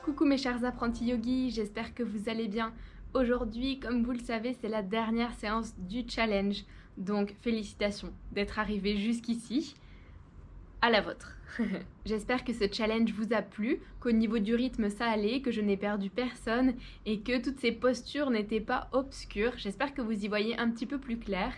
Coucou mes chers apprentis yogis, j'espère que vous allez bien. Aujourd'hui, comme vous le savez, c'est la dernière séance du challenge. Donc félicitations d'être arrivés jusqu'ici. À la vôtre. J'espère que ce challenge vous a plu, qu'au niveau du rythme ça allait, que je n'ai perdu personne et que toutes ces postures n'étaient pas obscures. J'espère que vous y voyez un petit peu plus clair.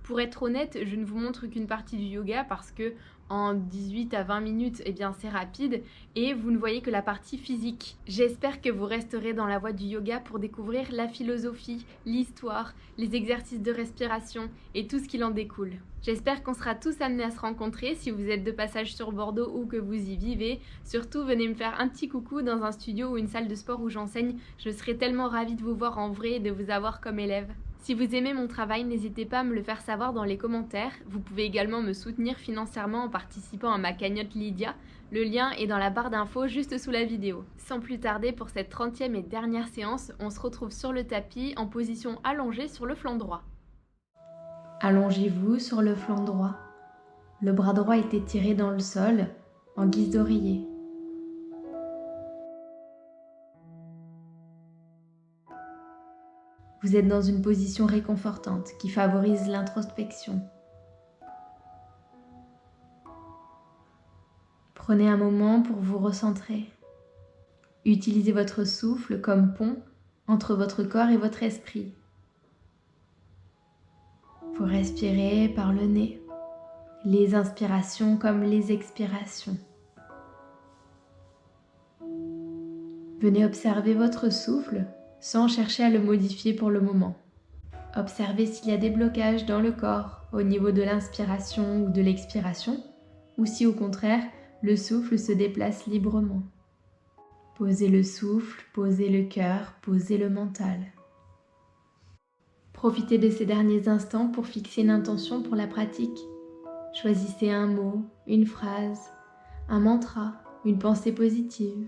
Pour être honnête, je ne vous montre qu'une partie du yoga parce que en 18 à 20 minutes, eh bien c'est rapide et vous ne voyez que la partie physique. J'espère que vous resterez dans la voie du yoga pour découvrir la philosophie, l'histoire, les exercices de respiration et tout ce qu'il en découle. J'espère qu'on sera tous amenés à se rencontrer si vous êtes de passage sur Bordeaux ou que vous y vivez. Surtout, venez me faire un petit coucou dans un studio ou une salle de sport où j'enseigne. Je serai tellement ravie de vous voir en vrai et de vous avoir comme élève. Si vous aimez mon travail, n'hésitez pas à me le faire savoir dans les commentaires. Vous pouvez également me soutenir financièrement en participant à ma cagnotte Lydia. Le lien est dans la barre d'infos juste sous la vidéo. Sans plus tarder, pour cette 30e et dernière séance, on se retrouve sur le tapis en position allongée sur le flanc droit. Allongez-vous sur le flanc droit. Le bras droit est étiré dans le sol en guise d'oreiller. Vous êtes dans une position réconfortante qui favorise l'introspection. Prenez un moment pour vous recentrer. Utilisez votre souffle comme pont entre votre corps et votre esprit. Vous respirez par le nez, les inspirations comme les expirations. Venez observer votre souffle sans chercher à le modifier pour le moment. Observez s'il y a des blocages dans le corps au niveau de l'inspiration ou de l'expiration, ou si au contraire, le souffle se déplace librement. Posez le souffle, posez le cœur, posez le mental. Profitez de ces derniers instants pour fixer une intention pour la pratique. Choisissez un mot, une phrase, un mantra, une pensée positive.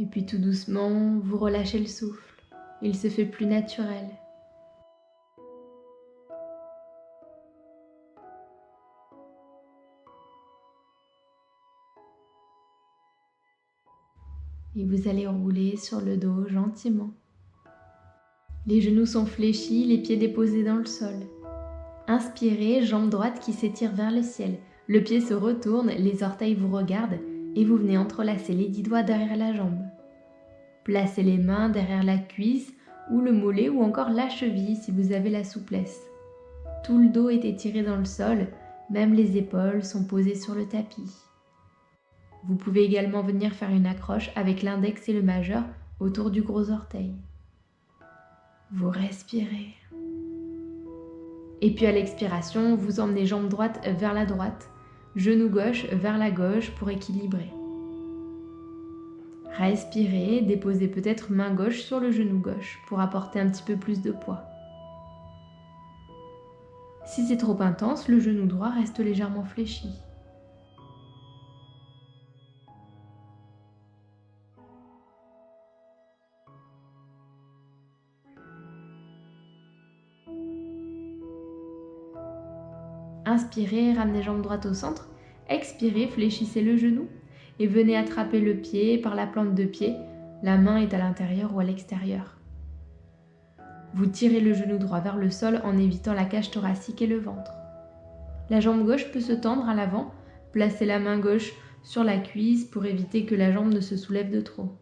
Et puis tout doucement, vous relâchez le souffle. Il se fait plus naturel. Et vous allez rouler sur le dos gentiment. Les genoux sont fléchis, les pieds déposés dans le sol. Inspirez, jambe droite qui s'étire vers le ciel. Le pied se retourne, les orteils vous regardent et vous venez entrelacer les 10 doigts derrière la jambe. Placez les mains derrière la cuisse ou le mollet ou encore la cheville si vous avez la souplesse. Tout le dos est étiré dans le sol, même les épaules sont posées sur le tapis. Vous pouvez également venir faire une accroche avec l'index et le majeur autour du gros orteil. Vous respirez. Et puis à l'expiration, vous emmenez jambe droite vers la droite, genou gauche vers la gauche pour équilibrer. Respirez, déposez peut-être main gauche sur le genou gauche pour apporter un petit peu plus de poids. Si c'est trop intense, le genou droit reste légèrement fléchi. Inspirez, ramenez jambe droite au centre. Expirez, fléchissez le genou et venez attraper le pied par la plante de pied. La main est à l'intérieur ou à l'extérieur. Vous tirez le genou droit vers le sol en évitant la cage thoracique et le ventre. La jambe gauche peut se tendre à l'avant. Placez la main gauche sur la cuisse pour éviter que la jambe ne se soulève de trop.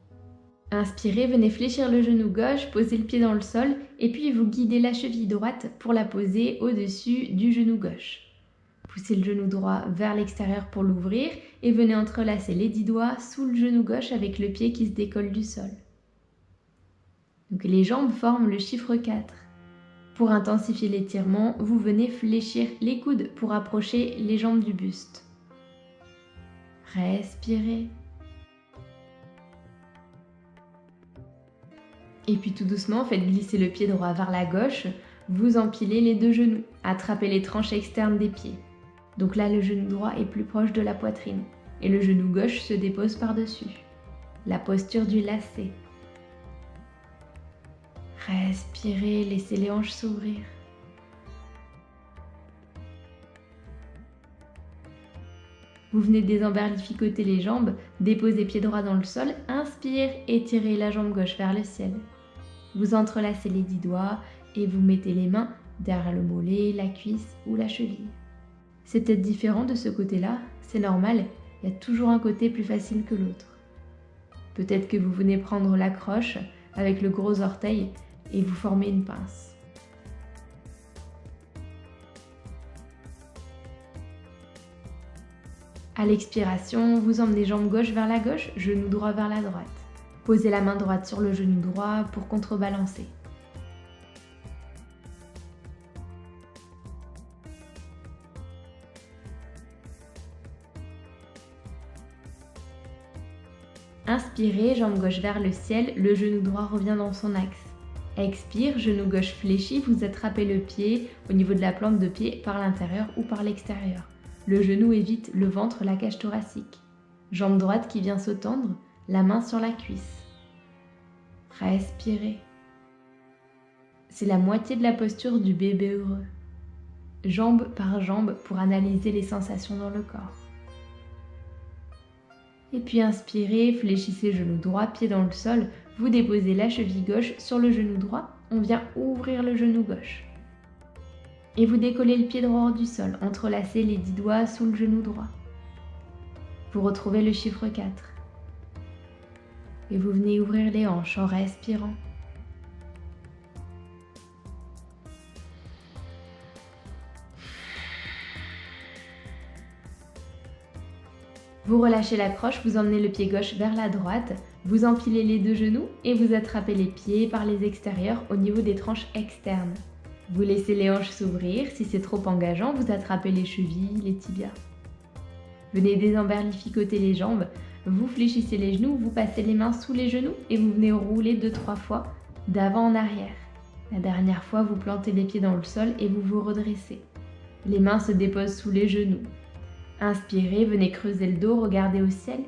Inspirez, venez fléchir le genou gauche, posez le pied dans le sol et puis vous guidez la cheville droite pour la poser au-dessus du genou gauche. Poussez le genou droit vers l'extérieur pour l'ouvrir et venez entrelacer les 10 doigts sous le genou gauche avec le pied qui se décolle du sol. Donc les jambes forment le chiffre 4. Pour intensifier l'étirement, vous venez fléchir les coudes pour approcher les jambes du buste. Respirez. Et puis tout doucement, faites glisser le pied droit vers la gauche, vous empilez les deux genoux, attrapez les tranches externes des pieds. Donc là, le genou droit est plus proche de la poitrine et le genou gauche se dépose par-dessus. La posture du lacet. Respirez, laissez les hanches s'ouvrir. Vous venez désemberlificoter les jambes, déposez pied droit dans le sol, inspire, étirez la jambe gauche vers le ciel. Vous entrelacez les 10 doigts et vous mettez les mains derrière le mollet, la cuisse ou la cheville. C'est peut-être différent de ce côté-là, c'est normal, il y a toujours un côté plus facile que l'autre. Peut-être que vous venez prendre la croche avec le gros orteil et vous formez une pince. À l'expiration, vous emmenez jambe gauche vers la gauche, genou droit vers la droite. Posez la main droite sur le genou droit pour contrebalancer. Inspirez, jambe gauche vers le ciel, le genou droit revient dans son axe. Expire, genou gauche fléchi, vous attrapez le pied au niveau de la plante de pied par l'intérieur ou par l'extérieur. Le genou évite le ventre, la cage thoracique. Jambe droite qui vient se tendre, la main sur la cuisse. Respirez. C'est la moitié de la posture du bébé heureux. Jambe par jambe pour analyser les sensations dans le corps. Et puis inspirez, fléchissez genou droit, pied dans le sol. Vous déposez la cheville gauche sur le genou droit. On vient ouvrir le genou gauche. Et vous décollez le pied droit hors du sol, entrelacez les 10 doigts sous le genou droit. Vous retrouvez le chiffre 4. Et vous venez ouvrir les hanches en respirant. Vous relâchez la croche, vous emmenez le pied gauche vers la droite, vous empilez les 2 genoux et vous attrapez les pieds par les extérieurs au niveau des tranches externes. Vous laissez les hanches s'ouvrir, si c'est trop engageant, vous attrapez les chevilles, les tibias. Venez désemberlificoter les jambes, vous fléchissez les genoux, vous passez les mains sous les genoux et vous venez rouler 2-3 fois d'avant en arrière. La dernière fois, vous plantez les pieds dans le sol et vous vous redressez. Les mains se déposent sous les genoux. Inspirez, venez creuser le dos, regardez au ciel.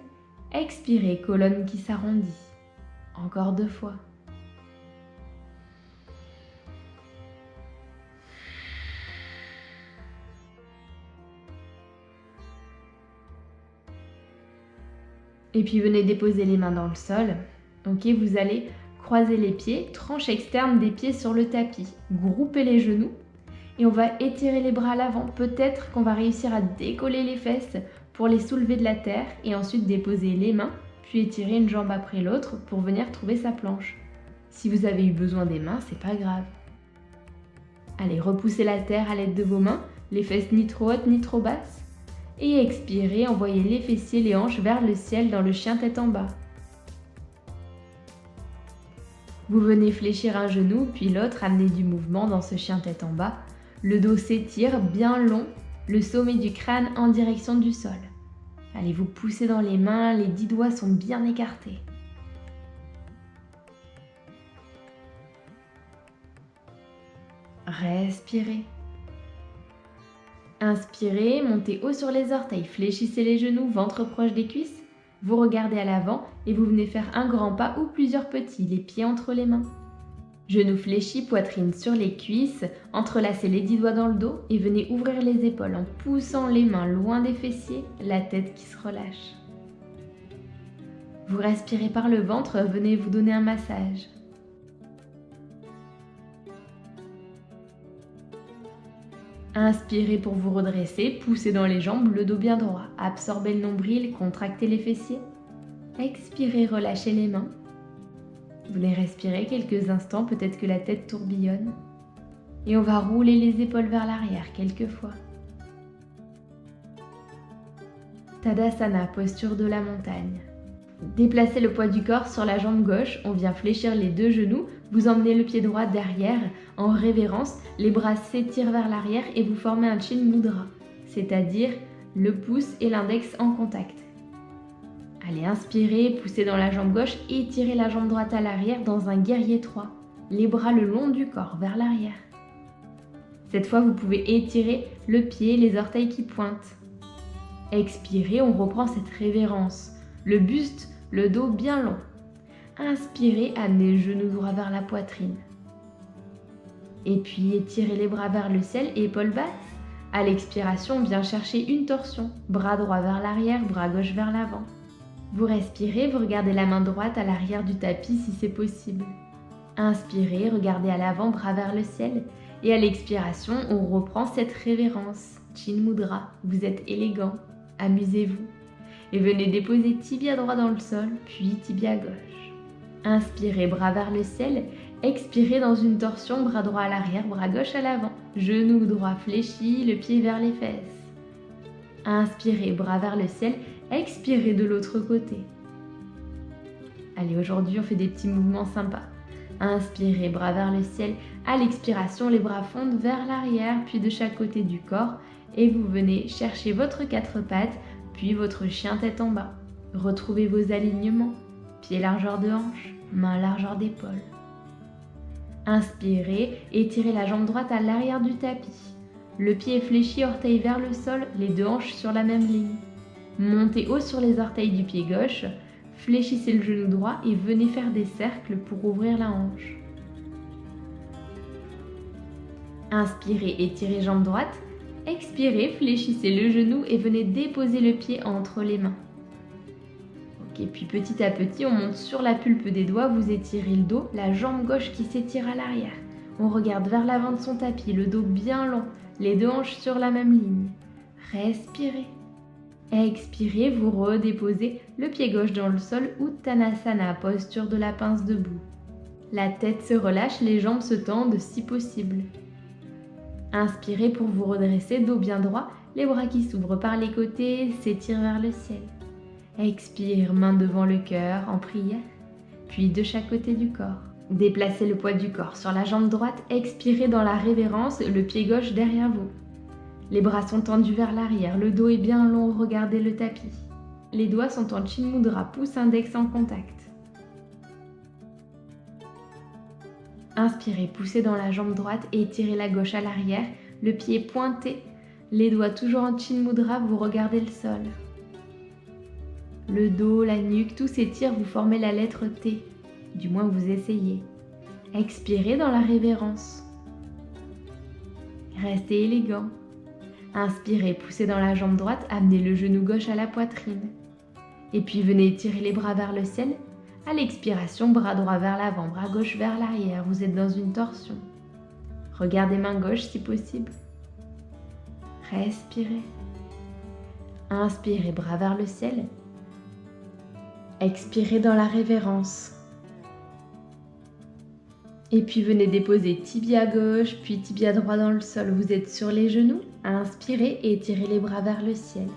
Expirez, colonne qui s'arrondit. Encore 2 fois. Et puis venez déposer les mains dans le sol. Ok, vous allez croiser les pieds, tranche externe des pieds sur le tapis. Groupez les genoux et on va étirer les bras à l'avant. Peut-être qu'on va réussir à décoller les fesses pour les soulever de la terre et ensuite déposer les mains, puis étirer une jambe après l'autre pour venir trouver sa planche. Si vous avez eu besoin des mains, c'est pas grave. Allez, repoussez la terre à l'aide de vos mains, les fesses ni trop hautes ni trop basses. Et expirez, envoyez les fessiers, les hanches vers le ciel dans le chien tête en bas. Vous venez fléchir un genou, puis l'autre, amener du mouvement dans ce chien tête en bas. Le dos s'étire bien long, le sommet du crâne en direction du sol. Allez, vous poussez dans les mains, les 10 doigts sont bien écartés. Respirez. Inspirez, montez haut sur les orteils, fléchissez les genoux, ventre proche des cuisses. Vous regardez à l'avant et vous venez faire un grand pas ou plusieurs petits, les pieds entre les mains. Genoux fléchis, poitrine sur les cuisses, entrelacez les 10 doigts dans le dos et venez ouvrir les épaules en poussant les mains loin des fessiers, la tête qui se relâche. Vous respirez par le ventre, venez vous donner un massage. Inspirez pour vous redresser, poussez dans les jambes, le dos bien droit. Absorbez le nombril, contractez les fessiers. Expirez, relâchez les mains. Venez respirer quelques instants, peut-être que la tête tourbillonne. Et on va rouler les épaules vers l'arrière quelques fois. Tadasana, posture de la montagne. Déplacez le poids du corps sur la jambe gauche, on vient fléchir les 2 genoux, vous emmenez le pied droit derrière, en révérence, les bras s'étirent vers l'arrière et vous formez un Chin Mudra, c'est-à-dire le pouce et l'index en contact. Allez, inspirez, poussez dans la jambe gauche et étirez la jambe droite à l'arrière dans un guerrier 3, les bras le long du corps vers l'arrière. Cette fois, vous pouvez étirer le pied, les orteils qui pointent. Expirez, on reprend cette révérence. Le buste, le dos bien long. Inspirez, amenez le genou droit vers la poitrine. Et puis étirez les bras vers le ciel, épaules basses. À l'expiration, bien chercher une torsion, bras droit vers l'arrière, bras gauche vers l'avant. Vous respirez, vous regardez la main droite à l'arrière du tapis si c'est possible. Inspirez, regardez à l'avant, bras vers le ciel. Et à l'expiration, on reprend cette révérence. Chin Mudra, vous êtes élégant, amusez-vous. Et venez déposer tibia droit dans le sol, puis tibia gauche. Inspirez, bras vers le ciel. Expirez dans une torsion, bras droit à l'arrière, bras gauche à l'avant. Genou droit fléchi, le pied vers les fesses. Inspirez, bras vers le ciel. Expirez de l'autre côté. Allez, aujourd'hui, on fait des petits mouvements sympas. Inspirez, bras vers le ciel. À l'expiration, les bras fondent vers l'arrière, puis de chaque côté du corps. Et vous venez chercher votre quatre pattes, puis votre chien tête en bas. Retrouvez vos alignements. Pieds largeur de hanche, mains largeur d'épaule. Inspirez, étirez la jambe droite à l'arrière du tapis. Le pied est fléchi, orteil vers le sol, les deux hanches sur la même ligne. Montez haut sur les orteils du pied gauche, fléchissez le genou droit et venez faire des cercles pour ouvrir la hanche. Inspirez, étirez jambe droite. Expirez, fléchissez le genou et venez déposer le pied entre les mains. Ok, puis petit à petit, on monte sur la pulpe des doigts, vous étirez le dos, la jambe gauche qui s'étire à l'arrière. On regarde vers l'avant de son tapis, le dos bien long, les deux hanches sur la même ligne. Respirez. Expirez, vous redéposez le pied gauche dans le sol, Uttanasana, posture de la pince debout. La tête se relâche, les jambes se tendent si possible. Inspirez pour vous redresser, dos bien droit, les bras qui s'ouvrent par les côtés, s'étirent vers le ciel. Expire, main devant le cœur en prière, puis de chaque côté du corps. Déplacez le poids du corps sur la jambe droite, expirez dans la révérence, le pied gauche derrière vous. Les bras sont tendus vers l'arrière, le dos est bien long, regardez le tapis. Les doigts sont en Chin Mudra, pouce index en contact. Inspirez, poussez dans la jambe droite et étirez la gauche à l'arrière, le pied pointé, les doigts toujours en Chin Mudra, vous regardez le sol. Le dos, la nuque, tout s'étire, vous formez la lettre T, du moins vous essayez. Expirez dans la révérence. Restez élégant. Inspirez, poussez dans la jambe droite, amenez le genou gauche à la poitrine. Et puis venez étirer les bras vers le ciel. À l'expiration, bras droit vers l'avant, bras gauche vers l'arrière, vous êtes dans une torsion. Regardez main gauche si possible. Respirez. Inspirez, bras vers le ciel. Expirez dans la révérence. Et puis venez déposer tibia gauche, puis tibia droit dans le sol. Vous êtes sur les genoux. Inspirez et étirez les bras vers le ciel.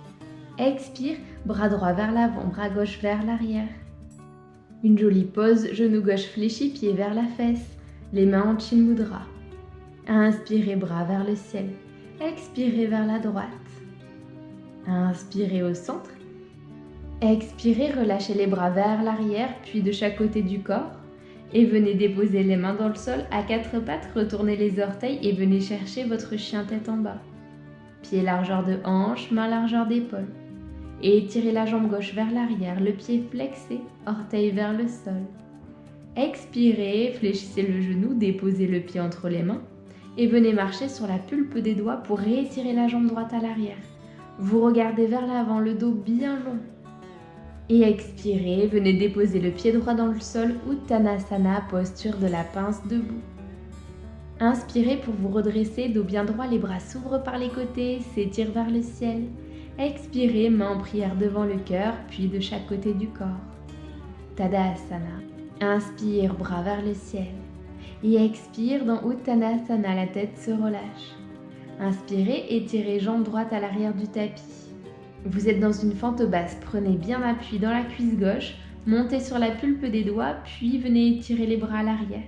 Expire, bras droit vers l'avant, bras gauche vers l'arrière. Une jolie pose, genou gauche fléchi, pied vers la fesse. Les mains en Chin Mudra. Inspirez, bras vers le ciel. Expirez vers la droite. Inspirez au centre. Expirez, relâchez les bras vers l'arrière, puis de chaque côté du corps. Et venez déposer les mains dans le sol à quatre pattes, retournez les orteils et venez chercher votre chien tête en bas. Pied largeur de hanche, main largeur d'épaule. Et étirez la jambe gauche vers l'arrière, le pied flexé, orteil vers le sol. Expirez, fléchissez le genou, déposez le pied entre les mains et venez marcher sur la pulpe des doigts pour réétirer la jambe droite à l'arrière. Vous regardez vers l'avant, le dos bien long. Et expirez, venez déposer le pied droit dans le sol, Uttanasana, posture de la pince debout. Inspirez pour vous redresser, dos bien droit, les bras s'ouvrent par les côtés, s'étirent vers le ciel. Expirez, main en prière devant le cœur, puis de chaque côté du corps. Tadasana. Inspire, bras vers le ciel. Et expire dans Uttanasana, la tête se relâche. Inspirez, étirez jambe droite à l'arrière du tapis. Vous êtes dans une fente basse, prenez bien appui dans la cuisse gauche, montez sur la pulpe des doigts, puis venez étirer les bras à l'arrière.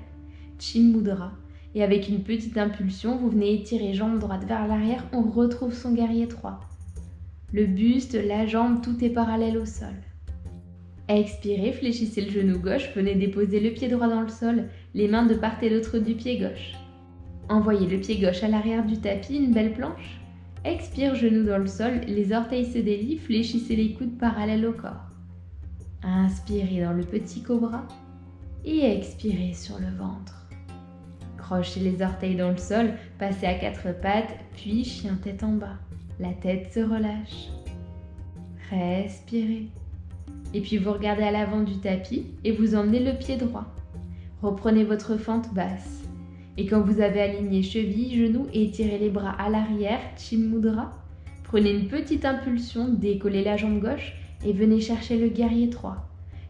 Chin Mudra. Et avec une petite impulsion, vous venez étirer jambe droite vers l'arrière, on retrouve son guerrier 3. Le buste, la jambe, tout est parallèle au sol. Expirez, fléchissez le genou gauche, venez déposer le pied droit dans le sol, les mains de part et d'autre du pied gauche. Envoyez le pied gauche à l'arrière du tapis, une belle planche. Expire, genou dans le sol, les orteils se délient, fléchissez les coudes parallèles au corps. Inspirez dans le petit cobra et expirez sur le ventre. Crochez les orteils dans le sol, passez à quatre pattes, puis chien tête en bas. La tête se relâche. Respirez. Et puis vous regardez à l'avant du tapis et vous emmenez le pied droit. Reprenez votre fente basse. Et quand vous avez aligné cheville, genoux et étirez les bras à l'arrière, Chin Mudra, prenez une petite impulsion, décollez la jambe gauche et venez chercher le guerrier 3.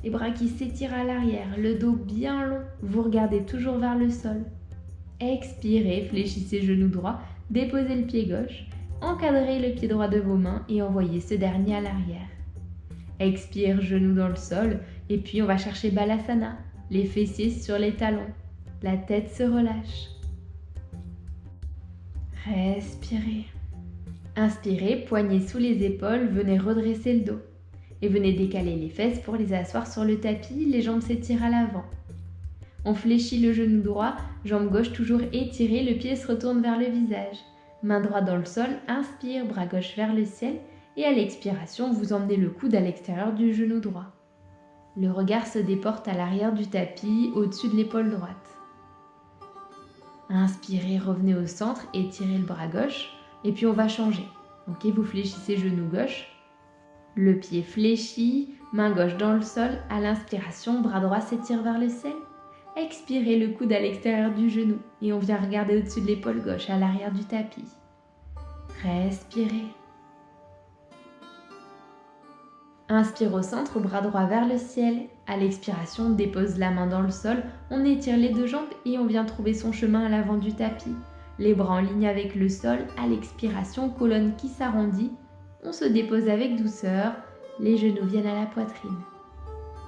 Les bras qui s'étirent à l'arrière, le dos bien long, vous regardez toujours vers le sol. Expirez, fléchissez genou droit, déposez le pied gauche, encadrez le pied droit de vos mains et envoyez ce dernier à l'arrière. Expire, genou dans le sol, et puis on va chercher Balasana, les fessiers sur les talons. La tête se relâche. Respirez. Inspirez, poignets sous les épaules, venez redresser le dos. Et venez décaler les fesses pour les asseoir sur le tapis, les jambes s'étirent à l'avant. On fléchit le genou droit, jambe gauche toujours étirée, le pied se retourne vers le visage. Main droite dans le sol, inspire, bras gauche vers le ciel et à l'expiration, vous emmenez le coude à l'extérieur du genou droit. Le regard se déporte à l'arrière du tapis, au-dessus de l'épaule droite. Inspirez, revenez au centre, étirez le bras gauche et puis on va changer. Ok, vous fléchissez genou gauche. Le pied fléchi, main gauche dans le sol, à l'inspiration, bras droit s'étire vers le ciel. Expirez le coude à l'extérieur du genou et on vient regarder au-dessus de l'épaule gauche, à l'arrière du tapis. Respirez. Inspire au centre, bras droit vers le ciel. À l'expiration, on dépose la main dans le sol, on étire les deux jambes et on vient trouver son chemin à l'avant du tapis. Les bras en ligne avec le sol, à l'expiration, colonne qui s'arrondit. On se dépose avec douceur, les genoux viennent à la poitrine.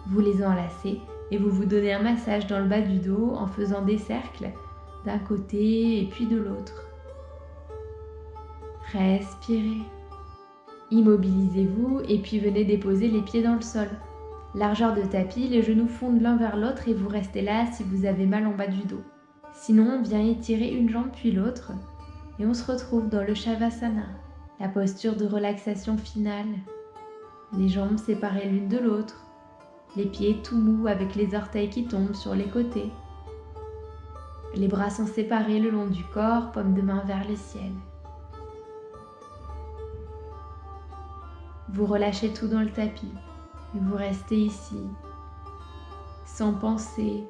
Vous les enlacez et vous vous donnez un massage dans le bas du dos en faisant des cercles d'un côté et puis de l'autre. Respirez. Immobilisez-vous et puis venez déposer les pieds dans le sol. Largeur de tapis, les genoux fondent l'un vers l'autre et vous restez là si vous avez mal en bas du dos. Sinon, on vient étirer une jambe puis l'autre et on se retrouve dans le Shavasana. La posture de relaxation finale, les jambes séparées l'une de l'autre, les pieds tout mous avec les orteils qui tombent sur les côtés. Les bras sont séparés le long du corps, paume de main vers le ciel. Vous relâchez tout dans le tapis et vous restez ici, sans pensée,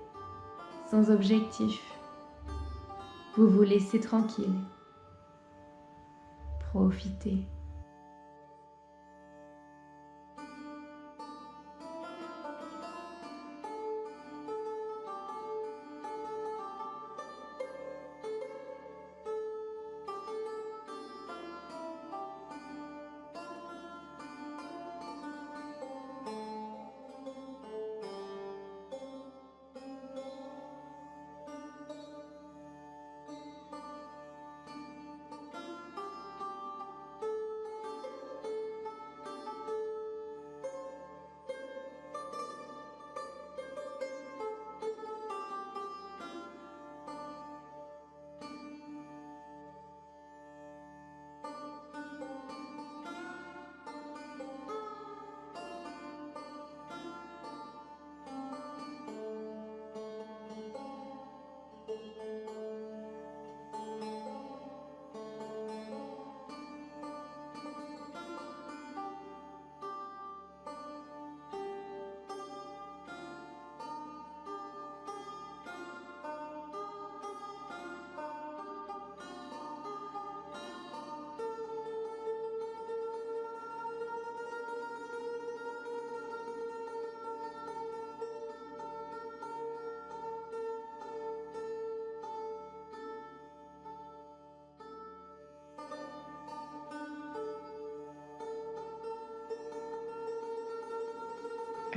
sans objectif. Vous vous laissez tranquille. Profitez.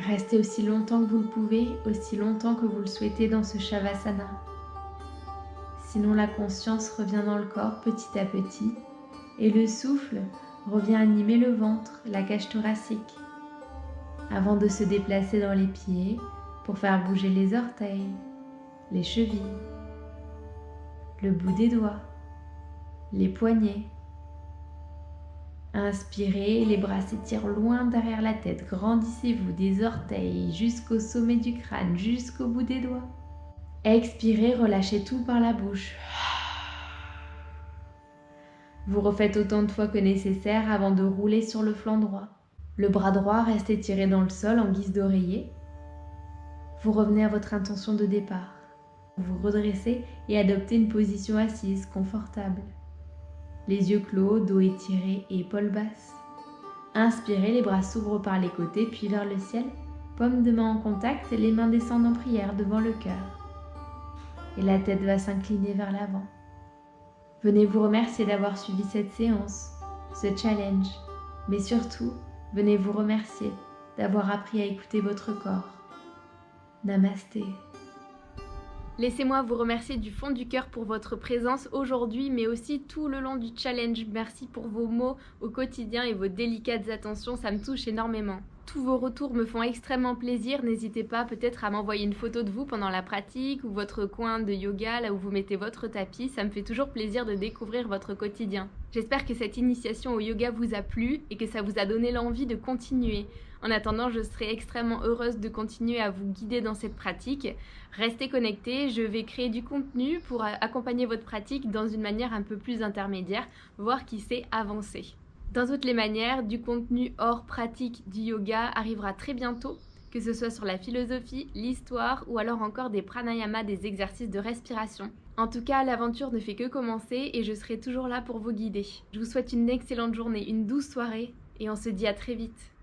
Restez aussi longtemps que vous le pouvez, aussi longtemps que vous le souhaitez dans ce Shavasana. Sinon la conscience revient dans le corps petit à petit et le souffle revient animer le ventre, la cage thoracique, avant de se déplacer dans les pieds pour faire bouger les orteils, les chevilles, le bout des doigts, les poignets. Inspirez, les bras s'étirent loin derrière la tête, grandissez-vous des orteils jusqu'au sommet du crâne, jusqu'au bout des doigts. Expirez, relâchez tout par la bouche. Vous refaites autant de fois que nécessaire avant de rouler sur le flanc droit. Le bras droit reste étiré dans le sol en guise d'oreiller. Vous revenez à votre intention de départ. Vous redressez et adoptez une position assise confortable. Les yeux clos, dos étiré et épaules basses. Inspirez, les bras s'ouvrent par les côtés puis vers le ciel. Paumes de main en contact et les mains descendent en prière devant le cœur. Et la tête va s'incliner vers l'avant. Venez vous remercier d'avoir suivi cette séance, ce challenge. Mais surtout, venez vous remercier d'avoir appris à écouter votre corps. Namasté. Laissez-moi vous remercier du fond du cœur pour votre présence aujourd'hui, mais aussi tout le long du challenge. Merci pour vos mots au quotidien et vos délicates attentions, ça me touche énormément. Tous vos retours me font extrêmement plaisir. N'hésitez pas peut-être à m'envoyer une photo de vous pendant la pratique ou votre coin de yoga, là où vous mettez votre tapis. Ça me fait toujours plaisir de découvrir votre quotidien. J'espère que cette initiation au yoga vous a plu et que ça vous a donné l'envie de continuer. En attendant, je serai extrêmement heureuse de continuer à vous guider dans cette pratique. Restez connectés, je vais créer du contenu pour accompagner votre pratique dans une manière un peu plus intermédiaire, voir qui sait avancer. Dans toutes les manières, du contenu hors pratique du yoga arrivera très bientôt, que ce soit sur la philosophie, l'histoire ou alors encore des pranayamas, des exercices de respiration. En tout cas, l'aventure ne fait que commencer et je serai toujours là pour vous guider. Je vous souhaite une excellente journée, une douce soirée et on se dit à très vite.